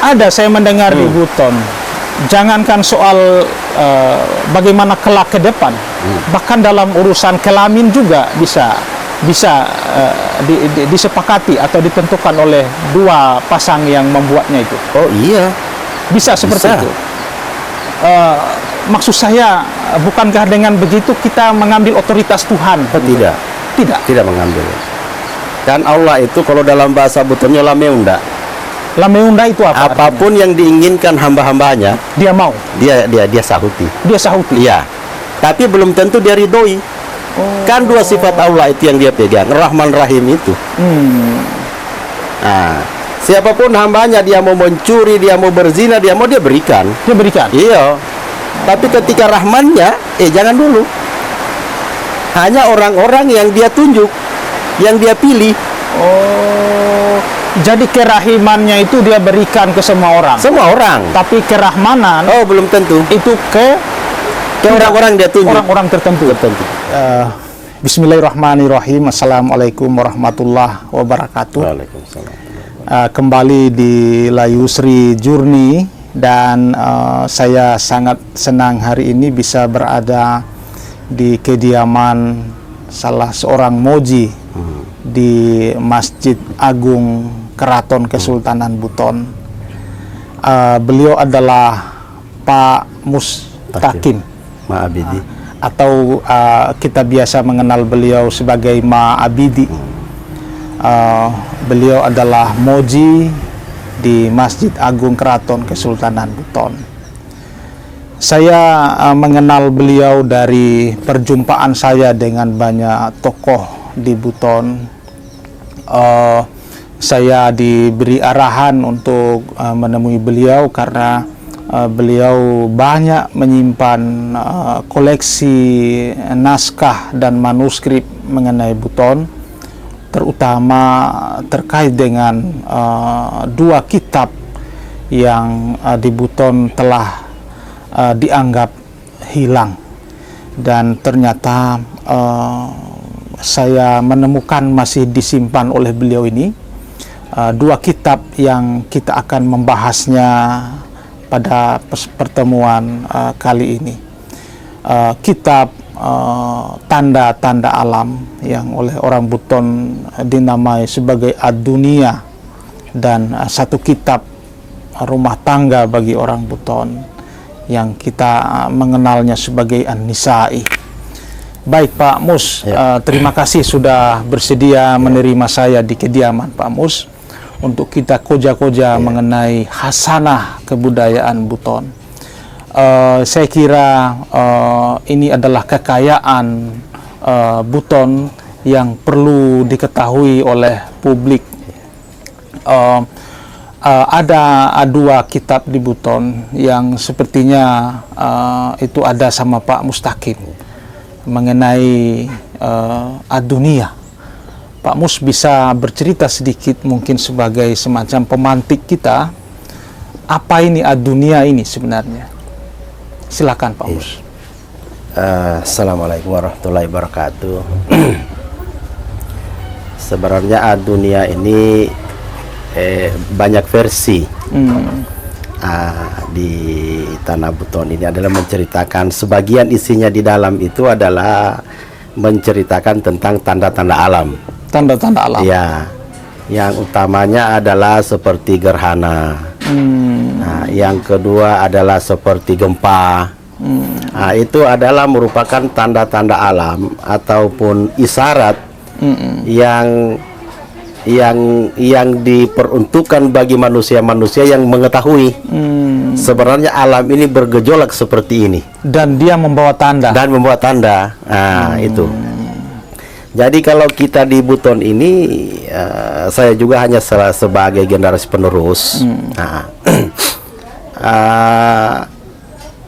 ada saya mendengar di Buton. Jangankan soal bagaimana kelak ke depan, bahkan dalam urusan kelamin juga bisa disepakati atau ditentukan oleh dua pasang yang membuatnya itu. Oh iya, bisa seperti itu. Maksud saya, bukankah dengan begitu kita mengambil otoritas Tuhan? Tidak mengambil. Dan Allah itu kalau dalam bahasa Butonnya lameunda. Lameunda itu apa? Apapun artinya? Yang diinginkan hamba-hambanya, dia mau. Dia sahuti. Dia sahuti. Iya. Tapi belum tentu dia ridhoi. Kan dua sifat Allah itu yang dia pegang, Rahman Rahim itu. Nah, siapapun hambanya, dia mau mencuri, dia mau berzina, dia berikan. Dia berikan. Iya. Tapi ketika Rahmannya, jangan dulu. Hanya orang-orang yang dia tunjuk, yang dia pilih. Jadi kerahimannya itu dia berikan ke semua orang. Semua orang. Tapi kerahmanan, belum tentu. Itu ke orang-orang dia tunjuk. Orang-orang tertentu. Bismillahirrahmanirrahim. Assalamualaikum warahmatullahi wabarakatuh. Waalaikumsalam. Kembali di Layusri Journey, dan saya sangat senang hari ini bisa berada di kediaman salah seorang moji di Masjid Agung Keraton Kesultanan Buton. Beliau adalah Pak Mustaqim Ma'abidi, atau kita biasa mengenal beliau sebagai Ma'abidi. Beliau adalah moji di Masjid Agung Keraton Kesultanan Buton. Saya mengenal beliau dari perjumpaan saya dengan banyak tokoh di Buton. Saya diberi arahan untuk menemui beliau karena beliau banyak menyimpan koleksi naskah dan manuskrip mengenai Buton, terutama terkait dengan dua kitab yang di Buton telah dianggap hilang, dan ternyata saya menemukan masih disimpan oleh beliau ini dua kitab yang kita akan membahasnya pada pertemuan kali ini. Kitab Tanda-Tanda Alam yang oleh orang Buton dinamai sebagai Ad-Dunia, dan satu kitab Rumah Tangga bagi orang Buton yang kita mengenalnya sebagai An-Nisa'i. Baik Pak Mus, terima kasih sudah bersedia menerima saya di kediaman Pak Mus untuk kita koja-koja mengenai khasanah kebudayaan Buton. Saya kira ini adalah kekayaan Buton yang perlu diketahui oleh publik. Ada dua kitab di Buton yang sepertinya itu ada sama Pak Mustaqim mengenai Ad-Dunia. Pak Mus bisa bercerita sedikit mungkin sebagai semacam pemantik kita, apa ini Ad-Dunia ini sebenarnya? Silakan Pak Mus. Assalamualaikum warahmatullahi wabarakatuh. Sebenarnya Ad-Dunia ini banyak versi. Di Tanah Buton ini adalah menceritakan, sebagian isinya di dalam itu adalah menceritakan tentang tanda-tanda alam. Tanda-tanda alam. Ya, yang utamanya adalah seperti gerhana. Nah, yang kedua adalah seperti gempa. Nah, itu adalah merupakan tanda-tanda alam ataupun isyarat yang diperuntukkan bagi manusia-manusia yang mengetahui sebenarnya alam ini bergejolak seperti ini, dan dia membawa tanda. Nah, itu. Jadi kalau kita di Buton ini, saya juga hanya sebagai generasi penerus.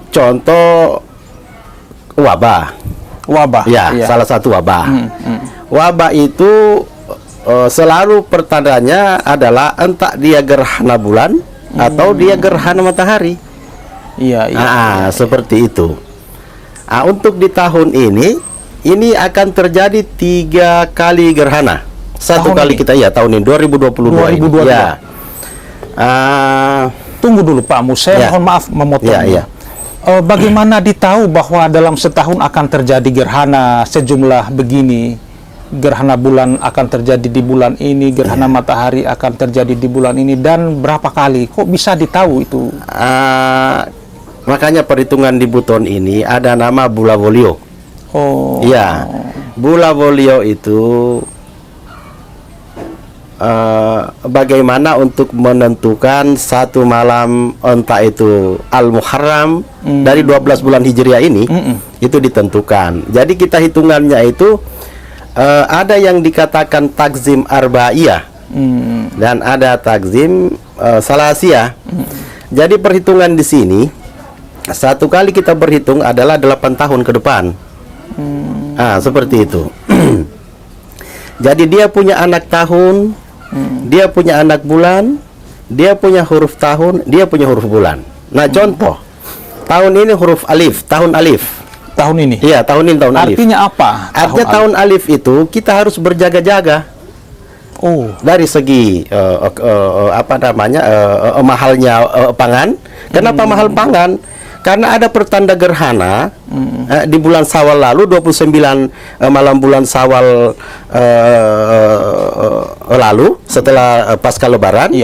Contoh wabah. Ya, salah satu wabah. Wabah itu selalu pertandanya adalah entah dia gerhana bulan atau dia gerhana matahari. Seperti itu. Untuk di tahun ini akan terjadi 3 kali gerhana. Satu kali kita tahun ini 2022. Tunggu dulu Pak Mus, saya mohon maaf memotong. Bagaimana ditahu bahwa dalam setahun akan terjadi gerhana sejumlah begini? Gerhana bulan akan terjadi di bulan ini, gerhana matahari akan terjadi di bulan ini, dan berapa kali? Kok bisa ditahu itu? Makanya perhitungan di Buton ini ada nama Bulavolio. Oh. Iya, Bulavolio itu bagaimana untuk menentukan satu malam, entah itu Al-Muharram dari 12 bulan Hijriah ini, itu ditentukan. Jadi kita hitungannya itu ada yang dikatakan takzim arba'iyah dan ada takzim salasiyah. Jadi perhitungan di sini, satu kali kita berhitung adalah 8 tahun ke depan. Seperti itu. Jadi dia punya anak tahun, dia punya anak bulan, dia punya huruf tahun, dia punya huruf bulan. Nah, contoh, tahun ini huruf alif, tahun alif. Tahun ini? Iya, tahun ini tahun alif. Artinya apa? Artinya tahun alif itu kita harus berjaga-jaga. Oh. Dari segi mahalnya pangan. Kenapa mahal pangan? Karena ada pertanda gerhana di bulan Syawal lalu, 29 malam bulan Syawal lalu, setelah pasca Lebaran,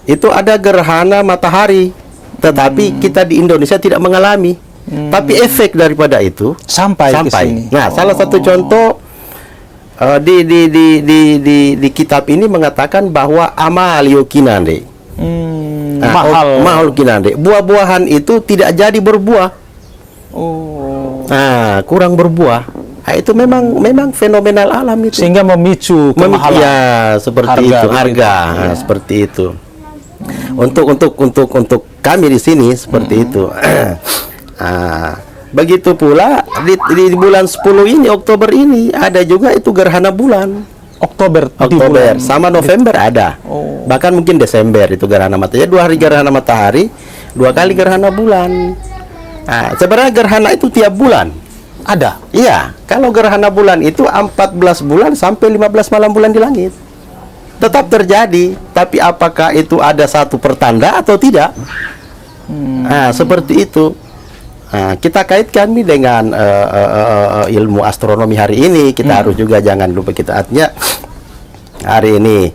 itu ada gerhana matahari. Tetapi kita di Indonesia tidak mengalami. Tapi efek daripada itu sampai. Ke sini. Nah, salah satu contoh di kitab ini mengatakan bahwa amal yokinande. Mahal kinande. Buah-buahan itu tidak jadi berbuah. Kurang berbuah. Itu memang fenomenal alam itu. Sehingga memicu kemahalan. Ya, seperti harga seperti itu. Untuk kami di sini seperti itu. Begitu pula di bulan 10 ini, Oktober ini ada juga itu gerhana bulan. Oktober sama November ada. Bahkan mungkin Desember itu gerhana matahari. 2 hari gerhana matahari, 2 kali gerhana bulan. Sebenarnya gerhana itu tiap bulan ada. Iya, kalau gerhana bulan itu 14 bulan sampai 15 malam bulan di langit. Tetap terjadi, tapi apakah itu ada satu pertanda atau tidak? Seperti itu. Kita kaitkan nih dengan ilmu astronomi hari ini. Kita harus juga jangan lupa kita artinya hari ini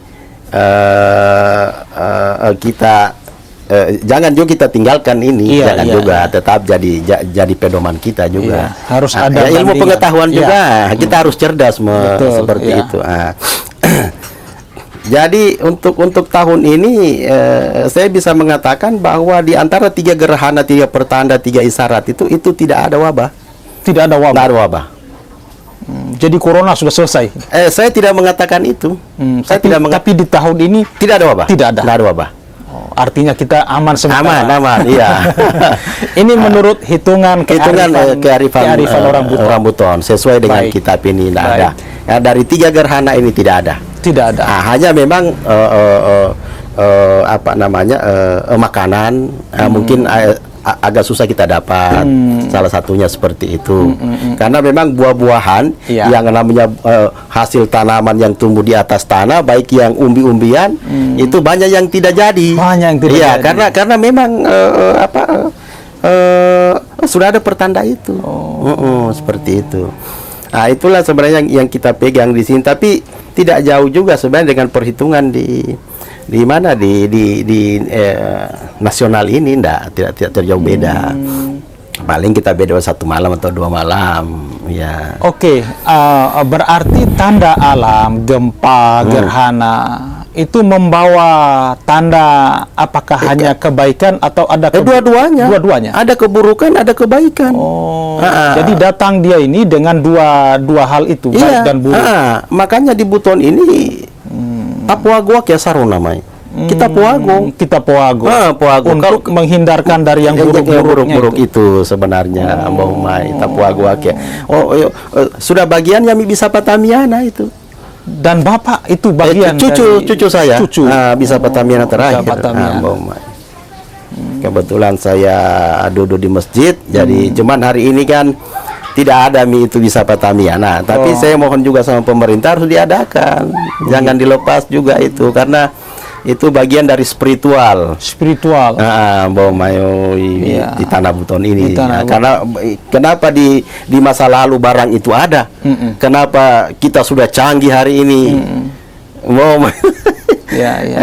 kita jangan juga kita tinggalkan ini, jangan juga tetap jadi pedoman kita juga. Harus ada ilmu pengetahuan juga. Kita harus cerdas seperti itu. Jadi untuk tahun ini saya bisa mengatakan bahwa di antara 3 gerhana, 3 pertanda, 3 isyarat itu tidak ada wabah. Tidak ada wabah. Tidak ada wabah. Jadi corona sudah selesai. Saya tidak mengatakan itu. Tapi di tahun ini tidak ada wabah. Tidak ada. Tidak ada wabah. Artinya kita aman sementara. Aman, iya. Ini menurut hitungan kearifan orang Buton sesuai dengan kitab ini tidak ada. Dari 3 gerhana ini tidak ada. Tidak ada. Hanya memang makanan mungkin agak susah kita dapat. Salah satunya seperti itu. Karena memang buah-buahan yang namanya hasil tanaman yang tumbuh di atas tanah, baik yang umbi-umbian, itu banyak yang tidak jadi. Banyak yang tidak jadi. Karena memang sudah ada pertanda itu. Seperti itu. Itulah sebenarnya yang kita pegang di sini, tapi tidak jauh juga sebenarnya dengan perhitungan di nasional ini, tidak terjauh beda. Paling kita beda 1 malam atau 2 malam, ya. Oke, berarti tanda alam, gempa, gerhana itu membawa tanda apakah hanya kebaikan atau ada dua-duanya? Dua-duanya. Ada keburukan, ada kebaikan. Jadi datang dia ini dengan dua hal itu, baik dan buruk. Makanya di Buton ini tapuago ya sarung namanya. Kita puago. Untuk menghindarkan dari yang buruk-buruk itu sebenarnya. Tapuago ya. Sudah bagian yang bisa patamiana itu. Dan Bapak itu bagian cucu saya. Bisa patamiana terakhir. Kebetulan saya duduk di masjid, jadi cuman hari ini kan tidak ada itu bisa patamiana. Tapi saya mohon juga sama pemerintah harus diadakan. Jangan dilepas juga itu, karena itu bagian dari spiritual. Spiritual. Bahwa mayo di tanah Buton ini. Di tanah Karena kenapa di masa lalu barang itu ada? Kenapa kita sudah canggih hari ini?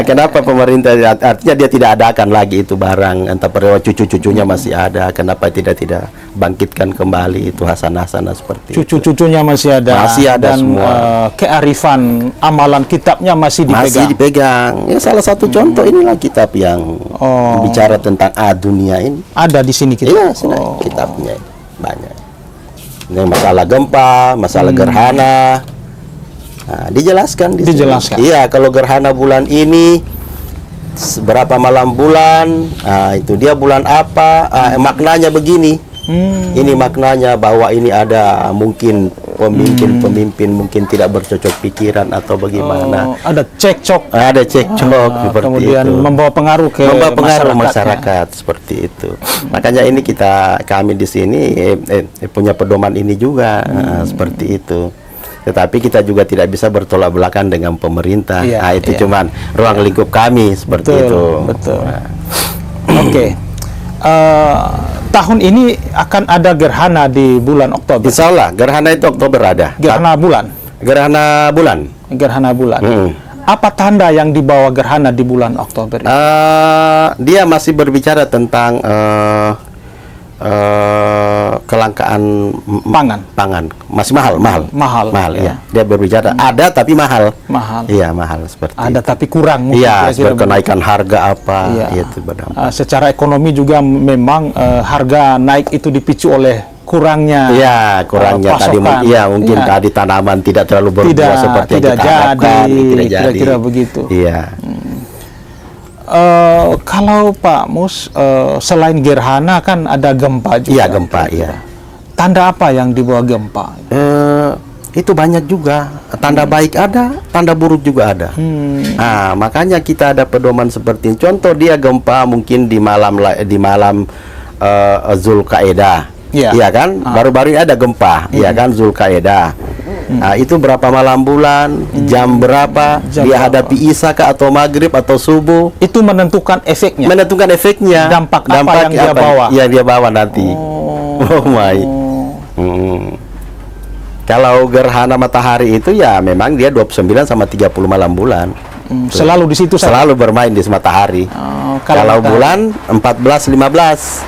Kenapa pemerintah, artinya dia tidak adakan lagi itu barang, entah periode cucu-cucunya masih ada, kenapa tidak bangkitkan kembali itu hasanah-hasanah seperti cucu-cucunya masih ada dan semua. Kearifan amalan kitabnya masih dipegang. Ya, salah satu contoh inilah kitab yang bicara tentang dunia ini. Ada di sini kitab. Iya, kitabnya banyak. Ini masalah gempa, masalah gerhana. Nah, dijelaskan. Iya, kalau gerhana bulan ini berapa malam bulan, itu dia bulan apa, maknanya begini. Ini maknanya bahwa ini ada mungkin pemimpin mungkin tidak bercocok pikiran atau bagaimana. Ada cekcok. Seperti kemudian itu. Membawa pengaruh ke masyarakat seperti itu. Makanya ini kami di sini punya pedoman ini juga seperti itu. Tetapi kita juga tidak bisa bertolak belakang dengan pemerintah. Itu cuman ruang lingkup kami seperti itu. Betul. Oke. Tahun ini akan ada gerhana di bulan Oktober. Insya Allah, gerhana itu Oktober ada. Gerhana bulan. Gerhana bulan. Apa tanda yang dibawa gerhana di bulan Oktober? Dia masih berbicara tentang kelangkaan pangan masih mahal ya. Dia berbicara ada tapi mahal. Iya, mahal seperti ada itu. Tapi kurang. Iya, kenaikan harga apa itu berdampak. Secara ekonomi juga memang harga naik itu dipicu oleh kurangnya pasokan. Mungkin tadi tanaman tidak terlalu berbuah seperti yang kita harapkan, tidak jadi. Kira-kira begitu. Iya. Kalau Pak Mus, selain gerhana kan ada gempa juga. Iya, gempa, iya. Tanda apa yang dibawa gempa? Itu banyak juga. Tanda baik ada, tanda buruk juga ada. Nah, makanya kita ada pedoman seperti ini. Contoh dia gempa mungkin di malam Zulkaidah. Iya kan? Baru-baru ini ada gempa, iya kan, Zulkaidah. Nah, itu berapa malam bulan, jam berapa, dia hadapi Isya atau maghrib atau subuh. Itu menentukan efeknya. Dampak apa yang dia bawa. Yang dia bawa nanti. Kalau gerhana matahari itu ya memang dia 29 sama 30 malam bulan. Selalu di situ saja. Selalu bermain di matahari. Kalau bulan 14 15.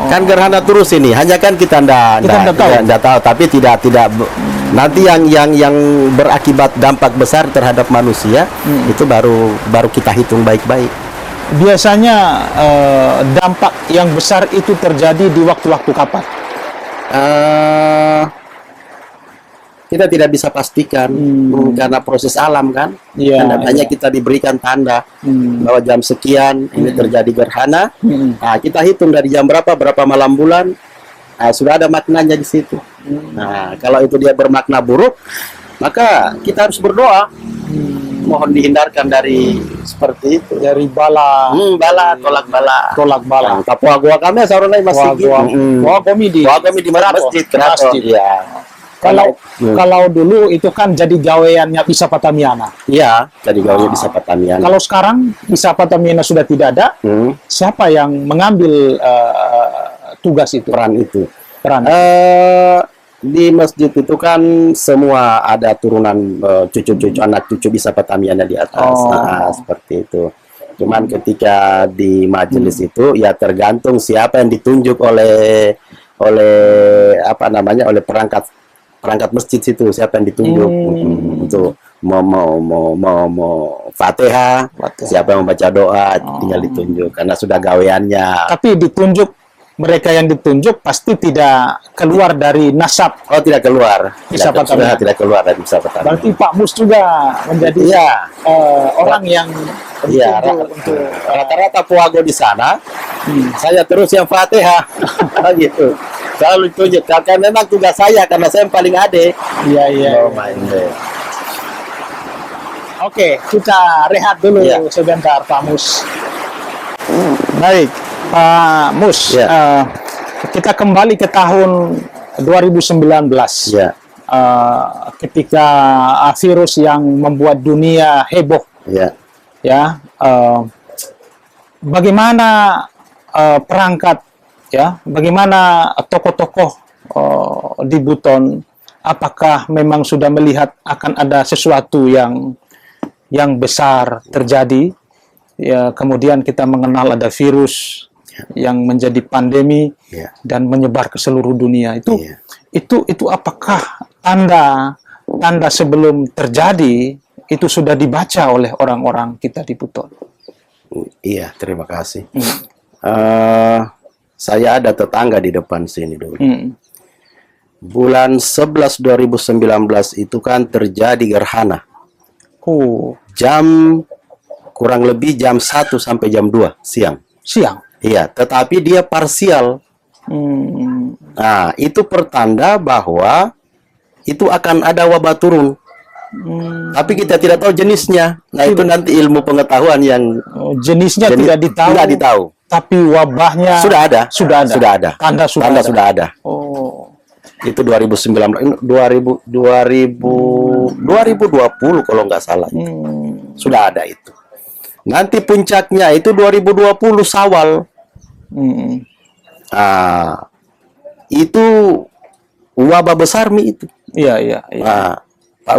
Kan gerhana terus ini, hanya kan kita enggak tahu, tapi tidak nanti yang berakibat dampak besar terhadap manusia itu baru kita hitung baik-baik. Biasanya dampak yang besar itu terjadi di waktu-waktu kapan? Kita tidak bisa pastikan karena proses alam kan. Hanya kita diberikan tanda bahwa jam sekian ini terjadi gerhana. Nah, kita hitung dari jam berapa malam bulan. Sudah ada maknanya di situ. Nah, kalau itu dia bermakna buruk, maka kita harus berdoa. Mohon dihindarkan dari seperti itu. Dari bala. Tolak bala. Tapua gua kami sarana masjid. Gua kami di masjid. Iya. Kalau dulu itu kan jadi gaweannya Bisa Patamiana. Iya, jadi gaweannya Bisa Patamiana. Kalau sekarang Bisa Patamiana sudah tidak ada, siapa yang mengambil tugas itu? Peran. Di masjid itu kan semua ada turunan cucu-cucu anak cucu Bisa Patamiana di atas. Seperti itu. Cuman ketika di majelis itu ya tergantung siapa yang ditunjuk oleh perangkat masjid situ, siapa yang ditunjuk untuk mau Fatihah, siapa yang membaca doa tinggal ditunjuk karena sudah gaweannya. Tapi mereka yang ditunjuk pasti tidak keluar dari nasab. Tidak keluar. Sudah tidak keluar dari Bisa Patamiana. Berarti Pak Mus juga menjadi orang yang untuk rata-rata puago di sana. Saya terus yang Fatihah. Gitu. Selalu tunjuk karena memang tugas saya karena saya yang paling adik. Iya. Oke, kita rehat dulu sebentar Pak Mus. Baik, Pak Mus. Kita kembali ke tahun 2019. Ketika virus yang membuat dunia heboh. ya, bagaimana perangkat, ya, bagaimana tokoh-tokoh di Buton, apakah memang sudah melihat akan ada sesuatu yang besar terjadi, ya, kemudian kita mengenal ada virus yang menjadi pandemi dan menyebar ke seluruh dunia. Itu apakah tanda sebelum terjadi itu sudah dibaca oleh orang-orang kita di Buton? Iya, terima kasih. Saya ada tetangga di depan sini dulu. Bulan 11 2019 itu kan terjadi gerhana. Jam kurang lebih jam 1 sampai jam 2 siang. Iya, tetapi dia parsial. Nah, itu pertanda bahwa itu akan ada wabah turun. Tapi kita tidak tahu jenisnya. Nah, itu nanti ilmu pengetahuan yang jenisnya tidak ditahu. Tapi wabahnya sudah ada. Tanda sudah ada. Itu 2019, 2020 kalau nggak salah. Sudah ada itu. Nanti puncaknya itu 2020 Syawal. Itu wabah besar itu. Iya.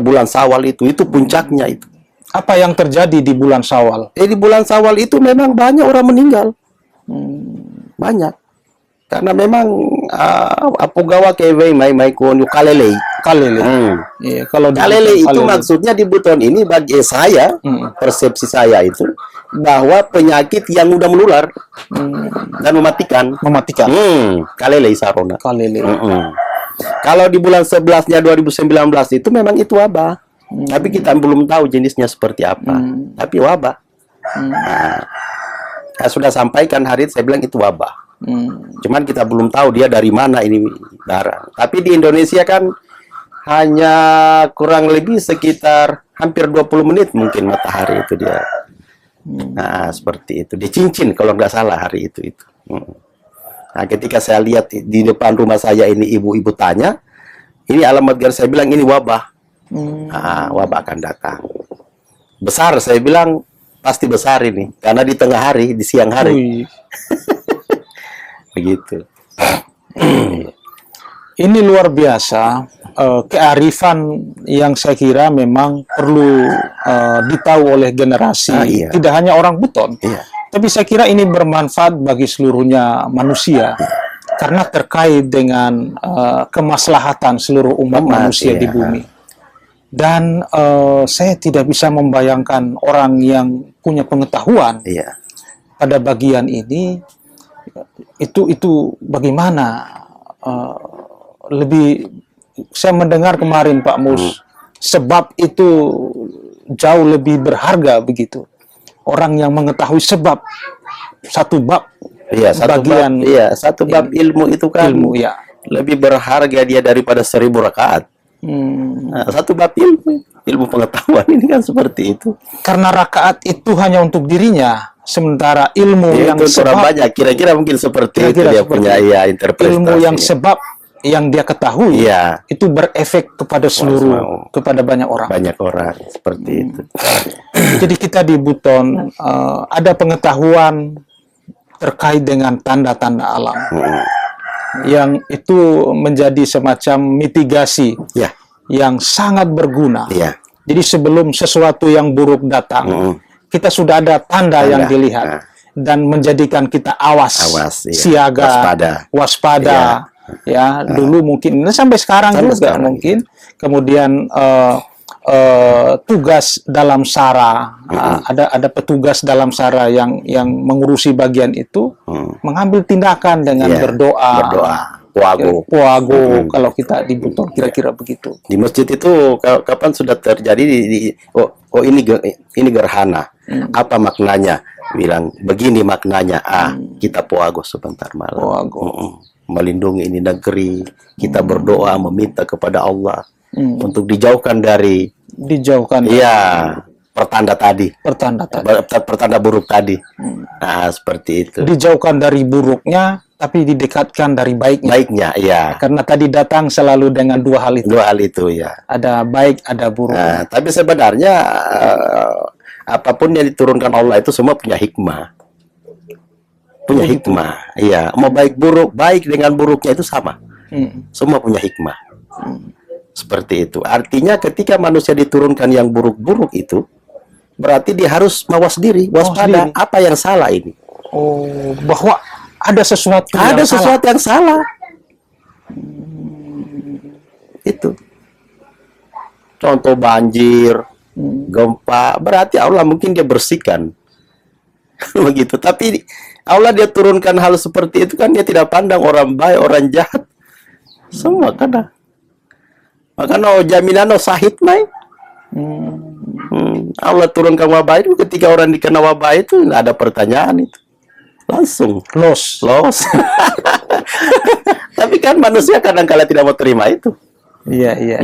Bulan Syawal itu puncaknya itu. Apa yang terjadi di bulan Syawal? Di bulan Syawal itu memang banyak orang meninggal. Banyak. Karena memang apogawa kewe mai kon kalele. Iya, kalau kalele itu maksudnya di Buton ini bagi saya, persepsi saya itu bahwa penyakit yang mudah menular dan mematikan. Kalele sarona. Kalau di bulan 11-nya 2019 itu memang itu wabah. Tapi kita belum tahu jenisnya seperti apa. Tapi wabah. Saya sudah sampaikan hari itu, saya bilang itu wabah. Cuman kita belum tahu dia dari mana ini barang. Tapi di Indonesia kan hanya kurang lebih sekitar hampir 20 menit mungkin matahari itu dia. Nah, seperti itu. Di Cincin kalau nggak salah hari itu. Nah, ketika saya lihat di depan rumah saya ini ibu-ibu tanya, ini alamat garis, saya bilang ini wabah. Nah, wabah akan datang. Besar, saya bilang pasti besar ini. Karena di tengah hari, di siang hari. Begitu. Ini luar biasa. Kearifan yang saya kira memang perlu ditahu oleh generasi. Tidak hanya orang Buton. Tapi saya kira ini bermanfaat bagi seluruhnya manusia, karena terkait dengan kemaslahatan seluruh umat manusia di bumi. Dan saya tidak bisa membayangkan orang yang punya pengetahuan pada bagian ini, itu bagaimana lebih. Saya mendengar kemarin Pak Mus, sebab itu jauh lebih berharga begitu. Orang yang mengetahui sebab satu bab bagian satu bab ilmu itu kan lebih berharga dia daripada 1000 rakaat. Nah, satu bab ilmu pengetahuan ini kan seperti itu. Karena rakaat itu hanya untuk dirinya, sementara ilmu yang sebab banyak. Kira-kira mungkin seperti itu dia punya interpretasi. Ilmu yang sebab yang dia ketahui itu berefek kepada seluruh, kepada banyak orang. Banyak orang seperti itu. Jadi kita di Buton ada pengetahuan terkait dengan tanda-tanda alam yang itu menjadi semacam mitigasi yang sangat berguna. Jadi sebelum sesuatu yang buruk datang, kita sudah ada tanda yang dilihat dan menjadikan kita awas siaga, waspada. Dulu mungkin sampai sekarang juga mungkin. Kemudian tugas dalam SARA, ada petugas dalam SARA yang mengurusi bagian itu, mengambil tindakan dengan berdoa, puago kalau kita di Buton, kira-kira begitu. Di masjid itu kapan sudah terjadi ini gerhana, apa maknanya? Bilang begini maknanya, kita puago sebentar malam, melindungi ini negeri, kita berdoa meminta kepada Allah untuk dijauhkan dari pertanda buruk tadi. Nah, seperti itu. Dijauhkan dari buruknya, tapi didekatkan dari baiknya. Karena tadi datang selalu dengan dua hal itu. Ya. Ada baik, ada buruk. Nah, tapi sebenarnya apapun yang diturunkan Allah itu semua punya hikmah. Punya hikmah. Iya, mau baik buruk, baik dengan buruknya itu sama. Semua punya hikmah. Seperti itu. Artinya ketika manusia diturunkan yang buruk-buruk itu, berarti dia harus mawas diri, waspada apa yang salah ini. Oh, bahwa ada sesuatu Ada sesuatu yang salah. Itu. Contoh banjir, gempa, berarti Allah mungkin dia bersihkan. Begitu. Tapi Allah dia turunkan hal seperti itu kan dia tidak pandang orang baik, orang jahat. Semua kada. Makanya jaminan sahid mai. Allah turunkan wabah itu ketika orang dikena wabah itu nggak ada pertanyaan itu. Langsung los. Tapi kan manusia kadang-kala tidak mau terima itu. Iya.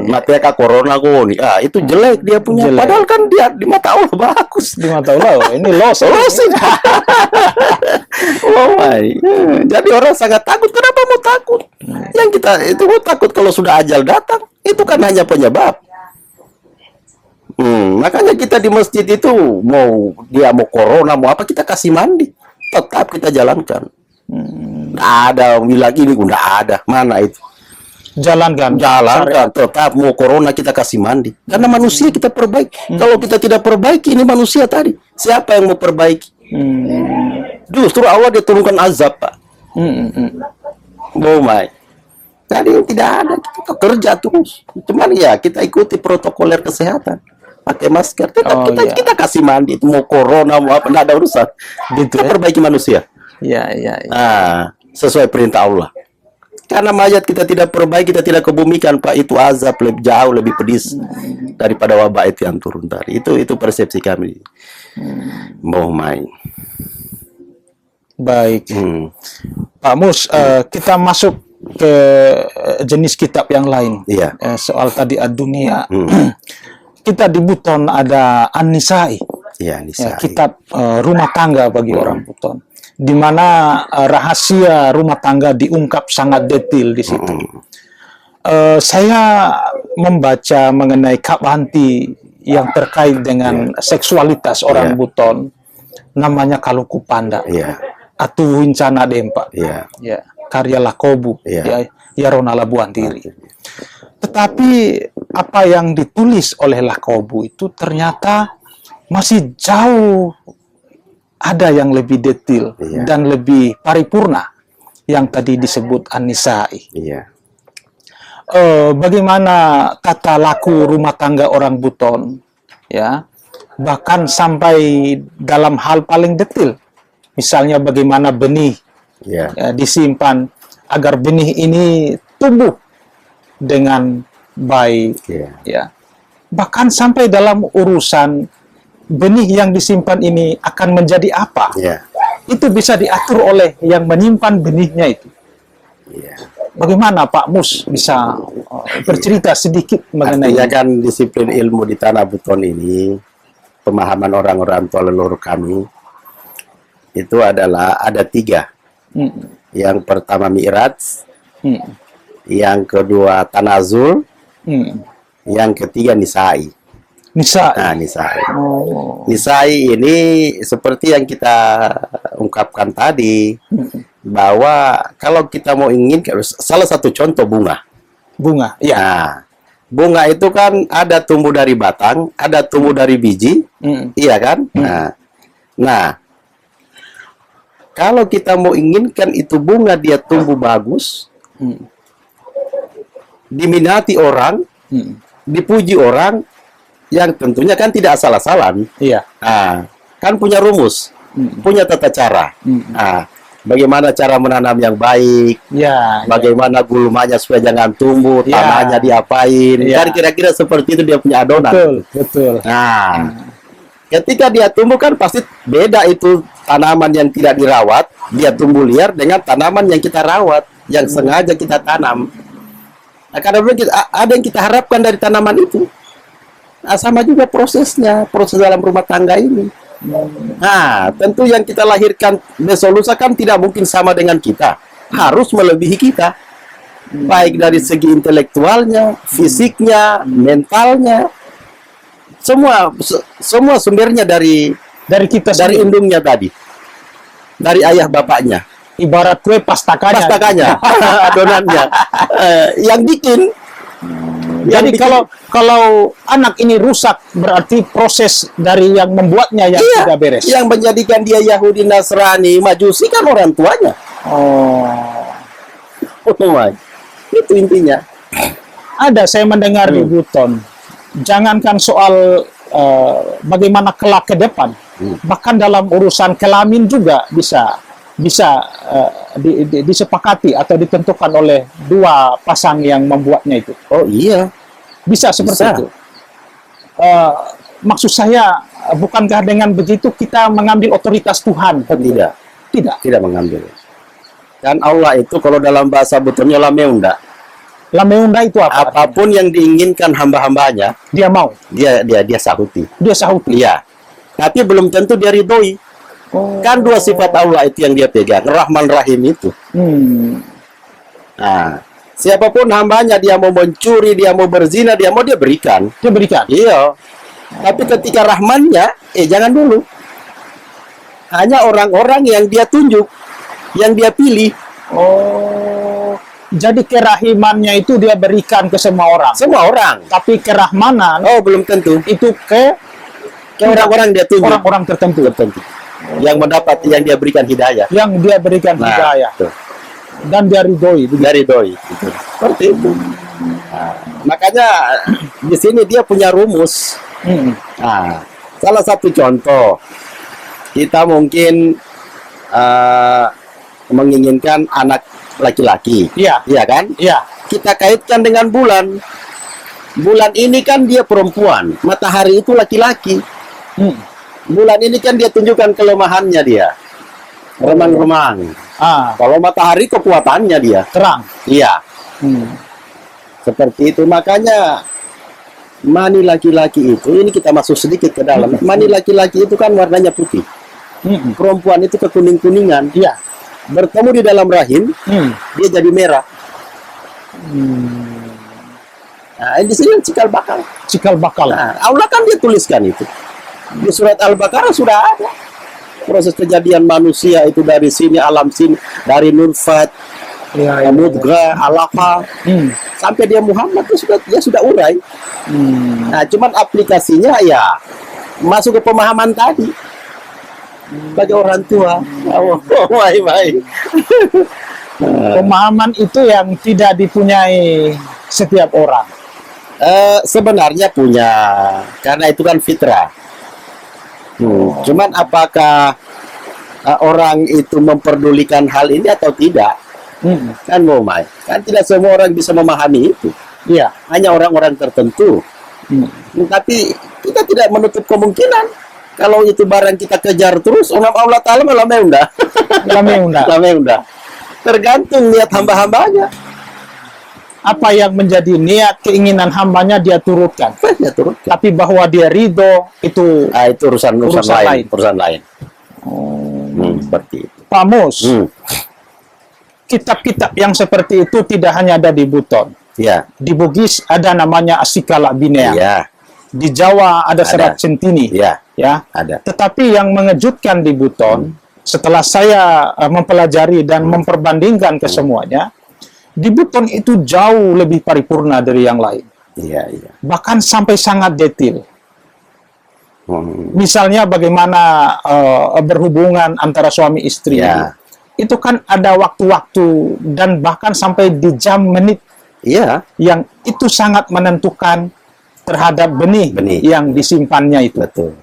Mati kak corona kok nih. Itu jelek dia punya. Jelek. Padahal kan dia di mata Allah bagus. Di mata Allah ini los. Oh my. Jadi orang sangat takut. Kenapa mau takut? Yang kita itu mau takut kalau sudah ajal datang. Itu kan hanya penyebab. Makanya kita di masjid itu mau corona mau apa kita kasih mandi. Tetap kita jalankan. Nggak ada bilang ini nggak ada. Mana itu? Jalankan, tetap mau corona kita kasih mandi karena manusia kita perbaiki. Kalau kita tidak perbaiki ini manusia tadi siapa yang mau perbaiki? Justru Allah dia turunkan azab Pak. Oh my. Jadi tidak ada, kita kerja terus. Cuman ya kita ikuti protokoler kesehatan, pakai masker, tetap kita kasih mandi. Itu mau corona mau apa nggak ada urusan. Gitu, kita perbaiki manusia. Iya. Sesuai perintah Allah. Karena mayat kita tidak perbaiki, kita tidak kebumikan, Pak, itu azab lebih jauh lebih pedis daripada wabah itu yang turun tadi. Itu persepsi kami. Mau main. Baik. Pak Mus, kita masuk ke jenis kitab yang lain. Iya. Soal tadi ad-dunia. Kita di Buton ada An-Nisa'i. Iya, An-Nisa'i. Kitab rumah tangga bagi orang Buton. Di mana rahasia rumah tangga diungkap sangat detail di situ. Saya membaca mengenai Kabanti yang terkait dengan seksualitas orang Buton, namanya Kaluku Panda, atau Wincana Dempa, karya Lakobu, Yarona Labuantiri. Tetapi apa yang ditulis oleh Lakobu itu ternyata masih jauh ada yang lebih detail dan lebih paripurna yang tadi disebut An-Nisa'i. Bagaimana tata laku rumah tangga orang Buton, ya, bahkan sampai dalam hal paling detail, misalnya bagaimana benih disimpan agar benih ini tumbuh dengan baik, ya, bahkan sampai dalam urusan benih yang disimpan ini akan menjadi apa? Itu bisa diatur oleh yang menyimpan benihnya itu. Bagaimana Pak Mus bisa bercerita sedikit mengenai? Artinya kan disiplin ilmu di Tanah Buton ini, pemahaman orang-orang tua leluhur kami, itu adalah ada 3. Yang pertama Mi'raj, yang kedua Tanazul, yang ketiga Nisa'i. Nisa'i. Nisa'i ini seperti yang kita ungkapkan tadi, bahwa kalau kita mau ingin, salah satu contoh bunga. Bunga itu kan ada tumbuh dari batang, ada tumbuh dari biji, iya kan? Nah, kalau kita mau inginkan itu bunga dia tumbuh bagus, diminati orang, dipuji orang, yang tentunya kan tidak asal-asalan. Kan punya rumus, punya tata cara. Bagaimana cara menanam yang baik, bagaimana gulmanya supaya jangan tumbuh, tanahnya diapain, kan kira-kira seperti itu dia punya adonan. Betul. Ketika dia tumbuh kan pasti beda itu tanaman yang tidak dirawat, dia tumbuh liar dengan tanaman yang kita rawat, yang sengaja kita tanam. Karena ada yang kita harapkan dari tanaman itu. Sama juga prosesnya, proses dalam rumah tangga ini. Tentu yang kita lahirkan besok lusa kan tidak mungkin sama dengan kita, harus melebihi kita, baik dari segi intelektualnya, fisiknya, mentalnya. semua sumbernya dari kita dari sendiri. indungnya tadi, dari ayah bapaknya, Ibarat kue pastakanya. pastakanya, adonannya, yang bikin. Jadi kalau anak ini rusak, berarti proses dari yang membuatnya yang Iya, tidak beres. yang menjadikan dia Yahudi, Nasrani, Majusi kan orang tuanya. Oh. Itu intinya. Ada saya mendengar di Buton. Jangankan soal bagaimana kelak ke depan, bahkan dalam urusan kelamin juga bisa disepakati atau ditentukan oleh dua pasang yang membuatnya itu. Oh iya, Bisa seperti Bisa. itu. Maksud saya, bukankah dengan begitu kita mengambil otoritas Tuhan? tidak, Tidak. tidak mengambil. Dan Allah itu kalau dalam bahasa Butonnya lameunda, Lameunda itu apa? apapun yang diinginkan hamba-hambanya, Dia mau, dia sahuti. dia sahuti. Iya. Tapi belum tentu dia ridhoi. Oh. Kan dua sifat Allah itu yang dia pegang, Rahman Rahim itu. Nah, siapapun hambanya, dia mau mencuri, dia mau berzina, dia berikan. Dia berikan. Iya. Tapi ketika Rahmannya, jangan dulu. Hanya orang-orang yang dia tunjuk, yang dia pilih. Oh, jadi kerahimannya itu dia berikan ke semua orang. Semua orang. Tapi kerahmanan Oh, belum tentu. itu ke Orang-orang dia tunjuk. orang-orang tertentu Tertentu. Yang mendapat, yang dia berikan hidayah. yang dia berikan hidayah tuh. dan dia ridhoi. Dari doi. Gitu. Seperti itu. Nah, makanya di sini dia punya rumus. Nah, salah satu contoh, kita mungkin menginginkan anak laki-laki, Iya, iya kan? iya. Kita kaitkan dengan bulan. Bulan ini kan dia perempuan, matahari itu laki-laki. Bulan ini kan dia tunjukkan kelemahannya dia, remang-remang. Kalau matahari kekuatannya dia, Terang. iya. Seperti itu, makanya mani laki-laki itu, ini kita masuk sedikit ke dalam. Mani laki-laki itu kan warnanya putih. Perempuan itu kekuning-kuningan. Iya. Bertemu di dalam rahim, dia jadi merah. Nah, di sini cikal bakal. Cikal bakal. Nah, Allah kan dia tuliskan itu. Di surat Al-Baqarah sudah ada. Proses kejadian manusia itu dari sini, alam sini, dari nutfat, mudghah, alaqah, sampai dia Muhammad itu dia sudah urai. Nah, cuman aplikasinya ya masuk ke pemahaman tadi. Bagi orang tua. Baik. Pemahaman itu yang tidak dipunyai setiap orang. Sebenarnya punya, karena itu kan fitrah. Cuman apakah orang itu memperdulikan hal ini atau tidak? Kan kan tidak semua orang bisa memahami itu. Iya. Hanya orang-orang tertentu. Tapi kita tidak menutup kemungkinan kalau itu barang kita kejar terus, Allah Ta'ala malah meunda. Lameunda. Tergantung niat hamba-hambanya. Apa yang menjadi niat keinginan hambanya dia turutkan. Ya, turutkan. Tapi bahwa dia ridho itu Itu urusan lain. Seperti itu. Pak Mus. Kitab-kitab yang seperti itu tidak hanya ada di Buton. Ya. Di Bugis ada namanya Asikala Binea. Ya. Di Jawa ada Serat Centini. Ya. Ya. Ada. Tetapi yang mengejutkan di Buton, setelah saya mempelajari dan memperbandingkan kesemuanya, di Buton itu jauh lebih paripurna dari yang lain. Iya. Bahkan sampai sangat detail. Misalnya bagaimana berhubungan antara suami istri. Ya. Itu kan ada waktu-waktu dan bahkan sampai di jam menit. Iya. Yang itu sangat menentukan terhadap benih. Yang disimpannya itu. Betul.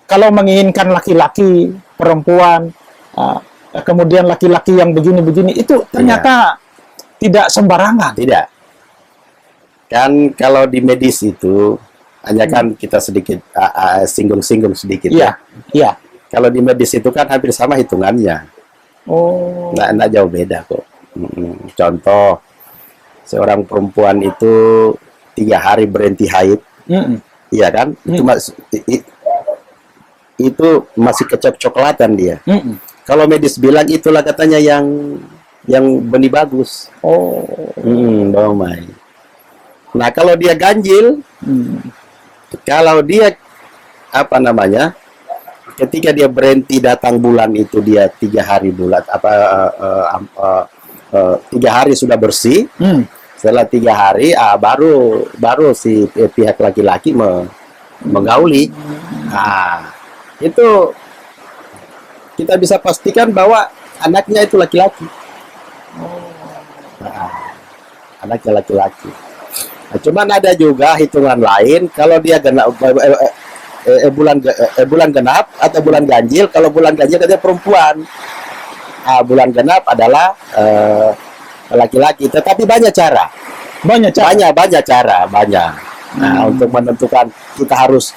Kalau menginginkan laki-laki, perempuan, kemudian laki-laki yang begini-begini, itu ternyata tidak sembarangan. Tidak. Kan kalau di medis itu, hanya kan kita sedikit singgung-singgung sedikit. Iya. Kalau di medis itu kan hampir sama hitungannya. Oh. Nggak jauh beda kok. Contoh, seorang perempuan itu 3 hari berhenti haid. Iya kan? Itu masih kecok-coklatan dia. Kalau medis bilang itulah katanya yang benih bagus. Oh. Bawang mai. Nah, kalau dia ganjil, kalau dia apa namanya, ketika dia berhenti datang bulan itu dia 3 hari bulan 3 hari sudah bersih. Setelah 3 hari baru si pihak laki-laki menggauli. Nah, itu kita bisa pastikan bahwa anaknya itu laki-laki. Nah, anaknya laki-laki. Nah, cuman ada juga hitungan lain kalau dia bulan genap atau bulan ganjil. Kalau bulan ganjil dia perempuan. Nah, bulan genap adalah laki-laki. Tetapi banyak cara. Banyak cara. Nah, untuk menentukan kita harus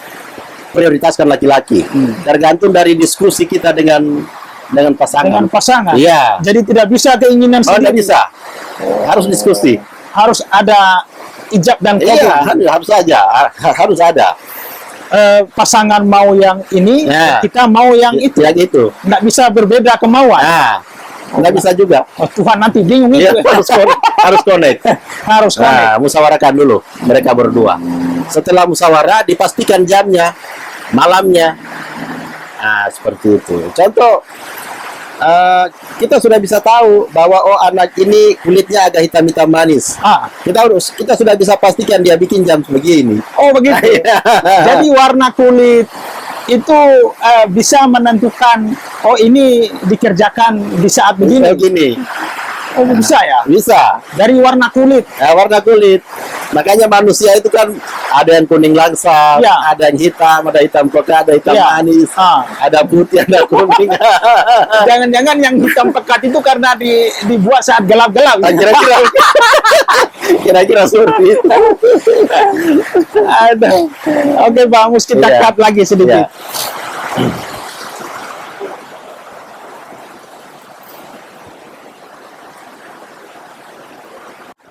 prioritaskan laki-laki. Tergantung dari diskusi kita dengan pasangan. Iya. Jadi tidak bisa keinginan Oh, tidak sendiri. bisa. Harus diskusi. Harus ada ijab dan kabul. Iya, harus ada. Pasangan mau yang ini, Ya. kita mau yang itu. Yang itu. Nggak bisa berbeda kemauan. Nah, nggak bisa juga. Oh, Tuhan nanti bingung Iya, itu. harus connect. Harus connect. Nah, musyawarahkan dulu mereka berdua. Setelah musyawarah dipastikan jamnya, malamnya. Nah, seperti itu. Contoh, kita sudah bisa tahu bahwa anak ini kulitnya agak hitam-hitam manis. Kita sudah bisa pastikan dia bikin jam begini. Oh begitu. Jadi warna kulit itu bisa menentukan ini dikerjakan di saat begini. Begini. Oh bisa ya? Bisa. Dari warna kulit. Warna kulit. Makanya manusia itu kan ada yang kuning langsam, Ya. ada yang hitam, ada hitam pekat, ada hitam Ya. manis, ada putih, ada kuning. Jangan-jangan yang hitam pekat itu karena dibuat saat gelap-gelap. Kira-kira kira-kira seperti itu. Ada. Oke, Pak Mus, kita Iya. cut lagi sedikit. Iya.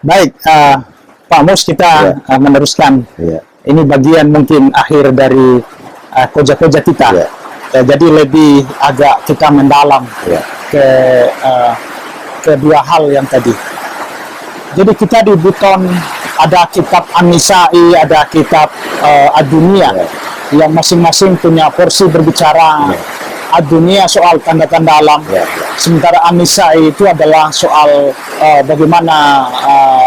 Baik, Pak Mus, kita meneruskan. Iya. Ini bagian mungkin akhir dari koja-koja kita. Iya. Jadi lebih agak kita mendalam Iya. ke dua hal yang tadi. Jadi kita di Buton ada kitab An-Nisa'i, ada kitab Ad-Dunia, yang masing-masing punya porsi berbicara. Ad-Dunia soal tanda-tanda alam, sementara An-Nisa'i itu adalah soal bagaimana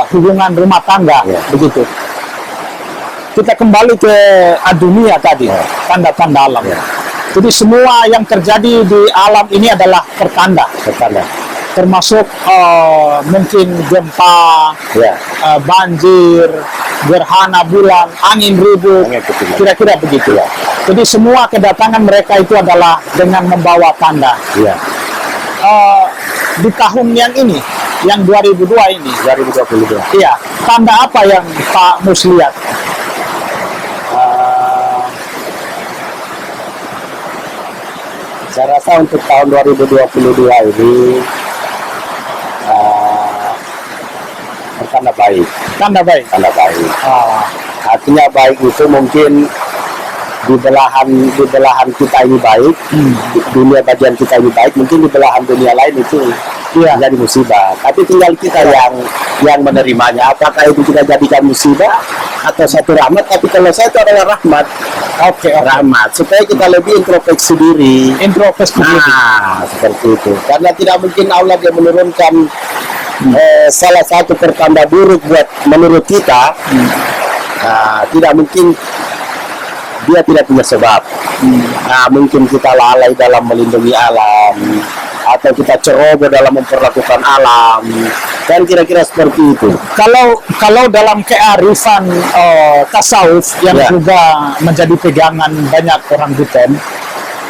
hubungan rumah tangga, begitu. Kita kembali ke Ad-Dunia tadi, tanda-tanda alam. Jadi semua yang terjadi di alam ini adalah pertanda. Termasuk mungkin gempa, banjir, gerhana bulan, angin ribut, kira-kira begitu. Jadi semua kedatangan mereka itu adalah dengan membawa tanda. Di tahun yang ini, yang 2002 ini, 2022. iya, tanda apa yang Pak Mus lihat? Saya rasa untuk tahun 2022 ini tanda baik. Tanda baik. Tanda baik. Artinya baik itu mungkin di belahan kita ini baik, dunia bagian kita ini baik, mungkin di belahan dunia lain itu jadi musibah. Tapi tinggal kita yang menerimanya. Apakah itu kita jadikan musibah atau satu rahmat? Tapi kalau saya itu adalah rahmat. Rahmat. Supaya kita lebih introspeksi diri. Nah, seperti itu. Karena tidak mungkin Allah yang menurunkan salah satu pertanda buruk buat menurut kita. Tidak mungkin dia tidak punya sebab. Nah, mungkin kita lalai dalam melindungi alam, atau kita ceroboh dalam memperlakukan alam, dan kira-kira seperti itu. Kalau dalam kearifan tasawuf yang juga menjadi pegangan banyak orang Buton,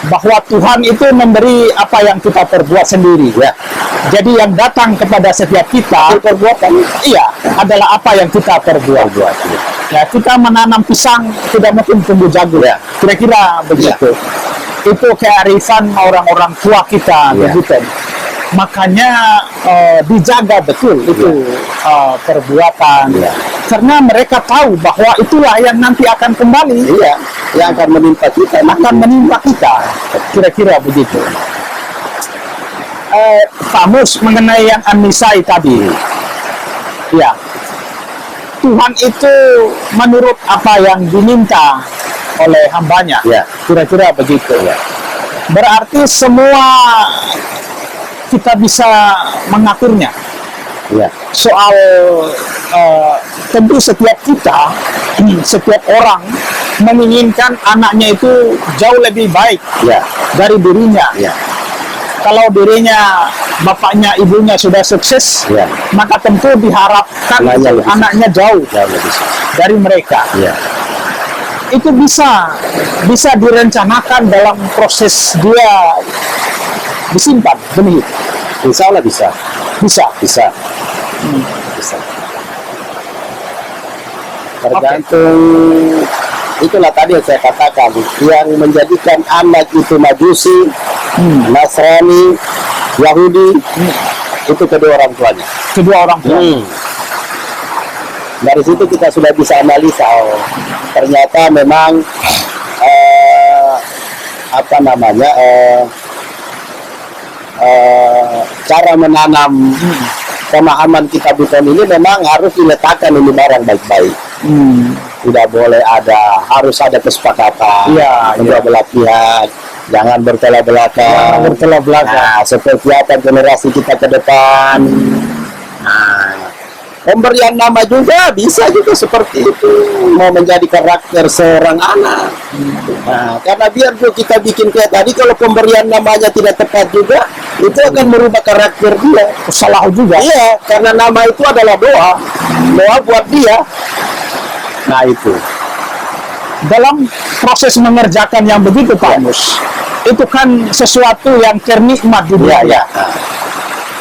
bahwa Tuhan itu memberi apa yang kita perbuat sendiri. Jadi yang datang kepada setiap kita perbuatan, adalah apa yang kita perbuat. Kita menanam pisang tidak mungkin tumbuh jagung. Kira-kira begitu. Itu kearifan orang-orang tua kita, begitu. Makanya dijaga betul itu perbuatan, karena mereka tahu bahwa itulah yang nanti akan kembali, yang akan menimpa kita, kira-kira begitu. Pak Mus, mengenai yang An-Nisa'i tadi, Tuhan itu menurut apa yang diminta oleh hambanya. Ya. Kira-kira begitu. Ya. Berarti semua kita bisa mengaturnya. Ya. Soal tentu setiap kita, setiap orang menginginkan anaknya itu jauh lebih baik Ya. dari dirinya. Ya. Kalau dirinya, bapaknya, ibunya sudah sukses, Ya. maka tentu diharapkan anaknya jauh Jauh lebih sukses. dari mereka. Ya. Itu bisa direncanakan dalam proses dia disimpan benih. Insya Allah bisa. Bisa. Bisa. Bisa. Tergantung itulah tadi yang saya katakan, yang menjadikan anak itu Majusi, Nasrani, Yahudi, itu kedua orang tuanya. Kedua orang tua. Dari situ kita sudah bisa analisa, oh, ternyata memang apa namanya cara menanam pemahaman kitab buton ini memang harus diletakkan ini barang baik-baik. Tidak boleh harus ada kesepakatan kedua belah pihak, jangan bertolak belakang. Nah, seperti apa generasi kita ke depan. Nah, pemberian nama juga bisa juga seperti itu, mau menjadi karakter seorang anak. Nah, karena biar kita bikin kayak tadi, kalau pemberian namanya tidak tepat juga, itu akan merubah karakter dia. Salah juga. Iya, karena nama itu adalah doa buat dia. Nah itu. Dalam proses mengerjakan yang begitu, Pak Mus, itu kan sesuatu yang ternikmat di dunia. Ya.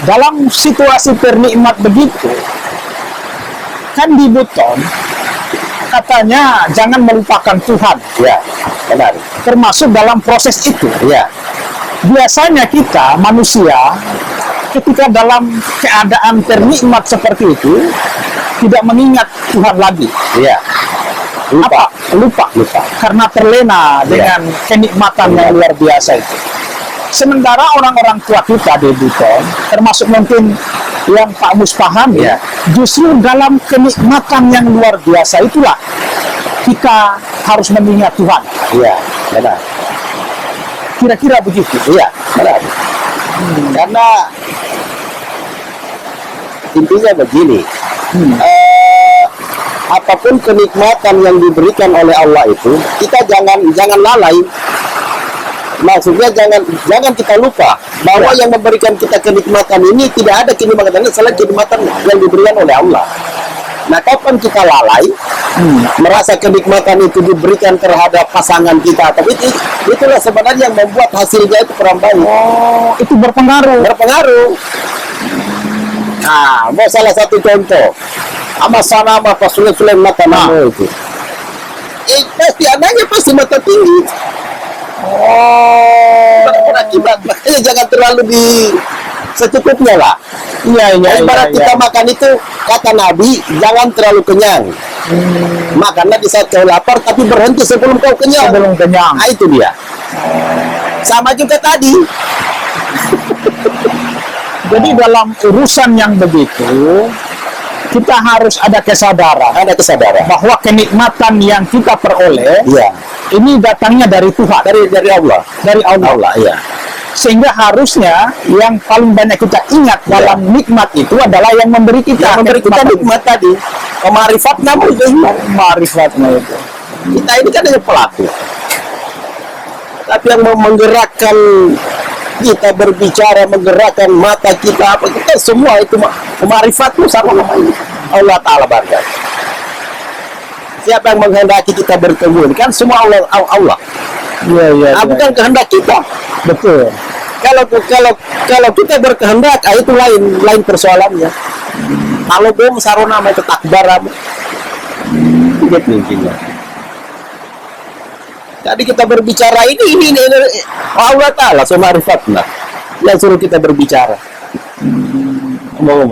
Dalam situasi ternikmat begitu, kan di Buton katanya jangan melupakan Tuhan. Ya, benar. Termasuk dalam proses itu. Ya. Biasanya kita manusia ketika dalam keadaan ternikmat seperti itu tidak mengingat Tuhan lagi. Iya. Lupa. Lupa. Karena terlena dengan kenikmatan yang luar biasa itu. Sementara orang-orang tua kita di Buton, termasuk mungkin yang Pak Mus pahami, justru dalam kenikmatan yang luar biasa itulah kita harus mengingat Tuhan. Iya, benar. Kira-kira begitu. Iya, benar. Karena intinya begini, apapun kenikmatan yang diberikan oleh Allah itu, kita jangan lalai. Maksudnya jangan kita lupa bahwa yang memberikan kita kenikmatan ini tidak ada kenikmatan selain kenikmatan yang diberikan oleh Allah. Nah, kapan kita lalai merasa kenikmatan itu diberikan terhadap pasangan kita, tapi itulah sebenarnya yang membuat hasilnya itu kurang baik. Oh, itu berpengaruh. Nah, mau salah satu contoh, sama Pak Sule mata namu itu, pasti anaknya pasti mata tinggi. Berakibat, makanya jangan terlalu secukupnya lah. Iya. Ibarat kita makan itu, kata Nabi, jangan terlalu kenyang. Makanlah di saat kau lapar, tapi berhenti sebelum kau kenyang. Nah, itu dia. Sama juga tadi. Jadi dalam urusan yang begitu, kita harus ada kesadaran. Bahwa kenikmatan yang kita peroleh, ini datangnya dari Tuhan. Dari Allah. Dari Allah. Iya. Sehingga harusnya yang paling banyak kita ingat dalam nikmat itu adalah yang memberi kita. Yang memberi kita nikmat tadi. Kemarifat namun Ma'rifatnya itu. Kita ini kan hanya pelaku. Tapi yang mau menggerakkan kita berbicara, menggerakkan mata kita, apa kita semua itu kemarifatmu sama namanya Allah Ta'ala barangkali. Siapa yang menghendaki kita bertemu ini kan semua Allah. Iya. Bukan kehendak kita. Betul. Kalau kita berkehendak, itu lain persoalannya. Kalau bom sarona mau ketakbaran, begitu intinya. Tadi kita berbicara ini Allah Ta'ala semarifatna yang suruh kita berbicara. Mau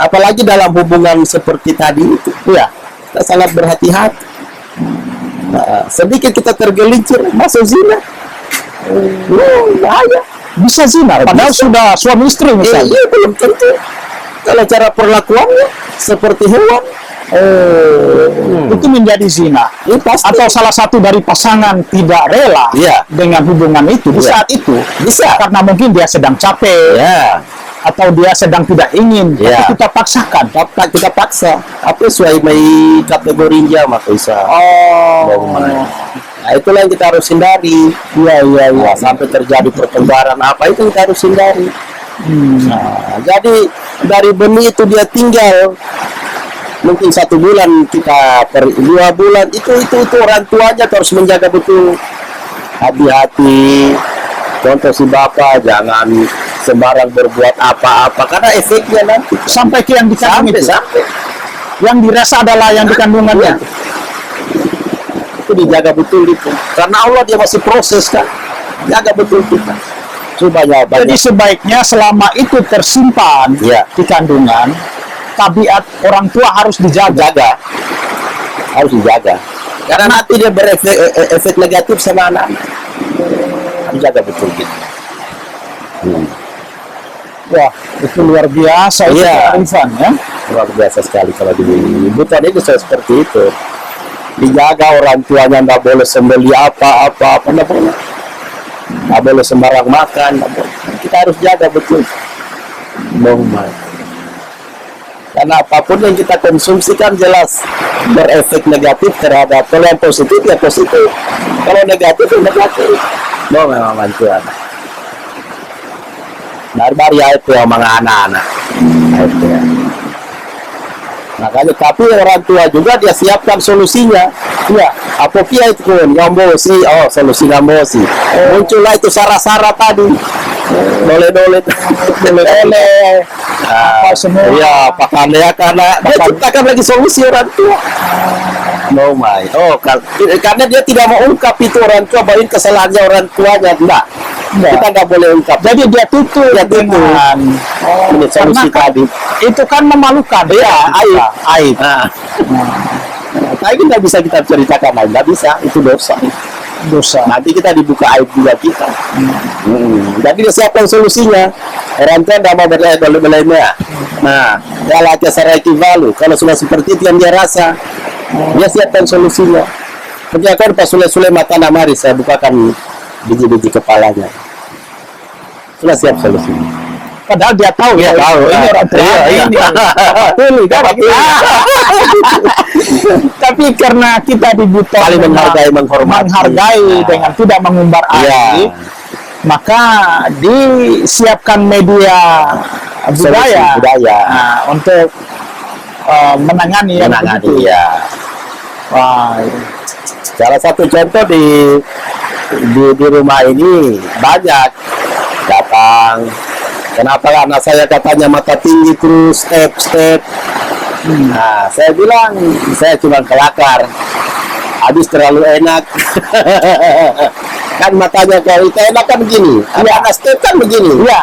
apalagi dalam hubungan seperti tadi itu, kita sangat berhati-hati. Nah, sedikit kita tergelincir masuk zina, bahaya. Bisa zina, padahal sudah suami istri misalnya. Iya, belum tentu. Kalau cara perlakuannya seperti hewan. Itu menjadi zina. Pasti. Atau salah satu dari pasangan tidak rela Iya. dengan hubungan itu di Iya. saat itu. Bisa. Karena mungkin dia sedang capek, Ya, atau dia sedang tidak ingin, Iya. tapi kita paksakan. kita paksa. Apa sesuai mai kategori dia maka bisa. Oh, Nah, itulah yang kita harus hindari. iya. Nah, sampai terjadi pertebaran apa itu kita harus hindari. Nah, jadi dari benih itu dia tinggal mungkin 1 bulan, kita per 2 bulan itu orang tuanya harus menjaga betul, hati-hati. Contoh si bapak jangan sembarang berbuat apa-apa karena efeknya nanti Sampai ke yang dikandung itu. sampai Yang dirasa adalah yang dikandungannya. itu dijaga betul itu karena Allah dia masih proses kan, jaga betul kita. Coba Jadi banyak. sebaiknya selama itu tersimpan Iya. di kandungan, tabiat orang tua harus dijaga. Harus dijaga karena nanti dia berefek efek negatif sama anak. Harus jaga betul gitu. Wah, itu luar biasa. Itu Iya. kearifan, ya. Luar biasa sekali kalau di hutan itu seperti itu. Dijaga orang tuanya, nggak boleh sembeli apa-apa, nggak boleh. Nggak boleh sembarang makan, nggak boleh. Kita harus jaga betul. Normal. Karena apapun yang kita konsumsi kan jelas berefek negatif terhadap. Kalau yang positif ya positif, kalau negatif ya negatif. Memang bantuan. Bari itu yang mga anak-anak. Itu ya. Makanya tapi orang tua juga dia siapkan solusinya. Ya, apa pia itu pun ngambosi, solusi ngambosi. Muncullah itu sara-sara tadi. Dole-dole. Apa semua. Iya, pakannya karena dia ciptakan lagi solusi orang tua. No my. Karena dia tidak mau ungkap itu orang tua, bahwa ini kesalahannya orang tuanya. Enggak. Kita nggak boleh ungkap. Jadi dia tutup dengan Ini solusi karena kan tadi. itu kan memalukan. Iya, aib. Nah, ini nggak bisa kita ceritakan lagi, nggak bisa, itu dosa. Nanti kita dibuka aib juga kita. Jadi dia siapkan solusinya. Orang tua nggak mau berlain-lainnya. Nah, kalau ada saraki valu, kalau sudah seperti itu yang dia rasa, dia siapkan solusinya. Ketika kan pas sule-sule mata namari, saya bukakan biji-biji kepalanya. Sudah siap solusinya. Padahal dia tahu ya, ini orang tua ini. Pilih kan? Tapi karena kita dibutuhkan Saling menghargai, menghargai dengan tidak mengumbar aib, maka disiapkan media budaya, untuk menangani yang begitu. Ya. Wah, Salah satu contoh di rumah ini banyak datang. Kenapa anak saya katanya mata tinggi terus step. Nah, saya bilang saya cuma kelakar. Habis terlalu enak. Kan matanya kalau itu enak kan begini. Anak step kan begini. iya.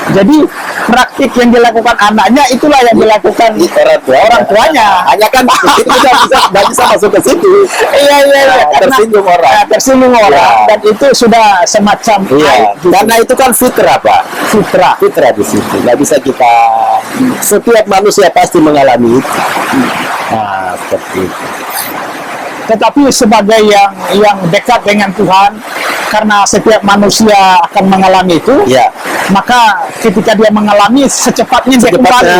Jadi praktik yang dilakukan anaknya itulah yang dilakukan orang tuanya. Hanya kan itu kita nggak bisa masuk ke situ. Iya. Tersinggung orang. Tersinggung orang. Ya. Dan itu sudah semacam Iya, gitu. karena itu kan fitrah, Pak. Fitrah di situ. Nggak bisa kita. Setiap manusia pasti mengalami itu. Nah, seperti itu. Tetapi sebagai yang dekat dengan Tuhan, karena setiap manusia akan mengalami itu, Ya. maka ketika dia mengalami secepatnya dia kembali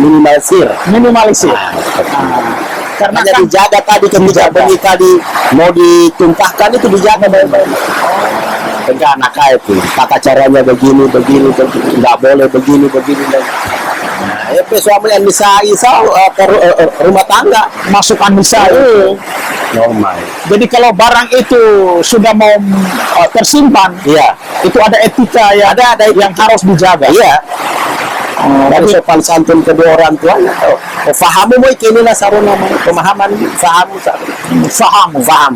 Minimalisir. minimalisir. Nah, seperti itu. Karena Hanya kan dijaga tadi ketika dijaga. benih tadi mau ditumpahkan itu dijaga baik-baik. Enggak anak itu tata caranya begini, nggak boleh begini. Nah, suami yang bisa rumah tangga masuk Anissa normal. Jadi kalau barang itu sudah mau tersimpan, Iya, itu ada etika yang yang harus dijaga. iya. Dari sopan santun kedua orang tuanya. Fahamu mau inilah saruna pemahaman fahamu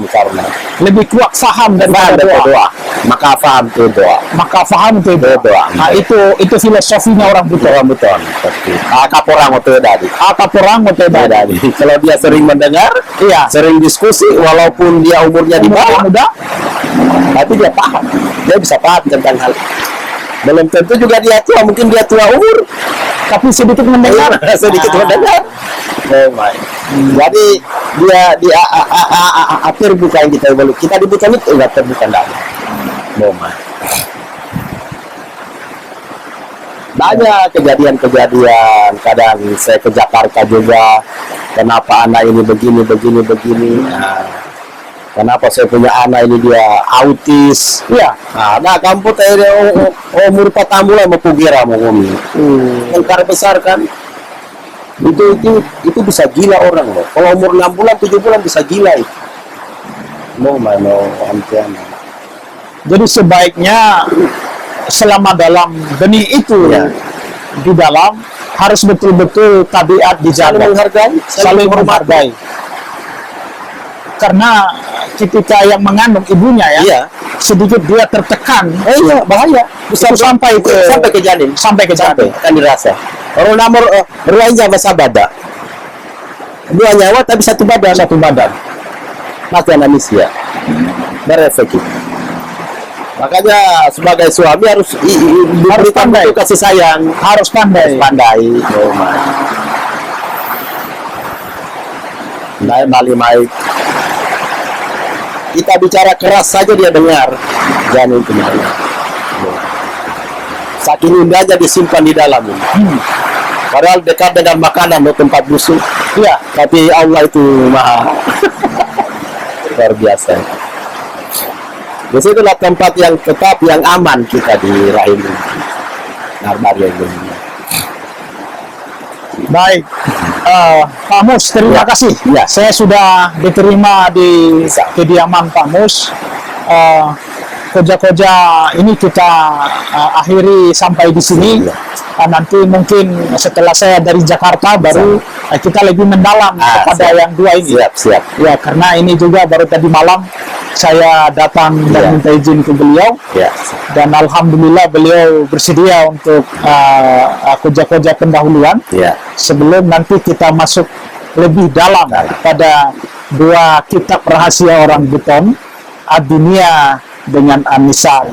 saruna. Lebih kuat faham daripada Faham doa. doa. Maka faham itu doa. Maka faham itu doa. Doa. Nah, itu filosofinya orang buta. Orang betul. Seperti kaporang itu tadi. Apa perang atau Tadi. Kalau dia sering mendengar, Iya. sering diskusi, walaupun dia umurnya di bawah, muda, tapi dia paham. Dia bisa paham tentang hal. Belum tentu juga dia tua, mungkin dia tua umur, Tapi sedikit mendengar. sedikit mendengar. Oh my. Jadi dia di terbuka yang kita belum. Kita di Buton itu enggak terbuka enggak. Oh my. Banyak kejadian-kejadian. Kadang saya ke Jakarta juga. Kenapa anak ini begini. Nah, kenapa saya punya anak ini dia autis? Iya. Nah, kampung tadi umur 4 bulan mau kugira mau ngomong. Lengkar besar kan? Itu bisa gila orang loh. Kalau umur 6 bulan, 7 bulan bisa gila itu. No, antian. Jadi sebaiknya selama dalam benih itu Ya. di dalam harus betul-betul tabiat dijaga, Saling menghargai, saling menghargai. Karena ketika yang mengandung ibunya ya, Iya. sedikit dia tertekan, Iya, bahaya. Bisa sampai ke janin. sampai ke janin. Akan dirasa. Orang nomor ruangnya masa bada. 2 nyawa tapi satu badan. Mati manusia. Berefek itu. Makanya sebagai suami harus diberikan pandai. kasih sayang, Harus pandai. pandai. Oh my. Mali. Kita bicara keras saja dia dengar. Jangan itu. Saking indahnya disimpan di dalam ini. Padahal dekat dengan makanan atau tempat busuk. Iya. Tapi Allah itu maha luar biasa. Disitulah tempat yang tetap, yang aman kita di rahim ini. Narbaria ini. Baik, Pak Mus, terima Ya. kasih. Ya. Saya sudah diterima di Bisa. kediaman Pak Mus. Koja-koja ini kita akhiri sampai di sini. Ya. Nanti mungkin setelah saya dari Jakarta baru kita lebih mendalam kepada siap. yang dua ini. Siap. Ya, karena ini juga baru tadi malam saya datang Ya. dan minta izin ke beliau. Ya. Dan alhamdulillah beliau bersedia untuk koja-koja pendahuluan Ya. sebelum nanti kita masuk lebih dalam pada 2 kitab rahasia orang Buton, Ad-Dunia dengan An-Nisa.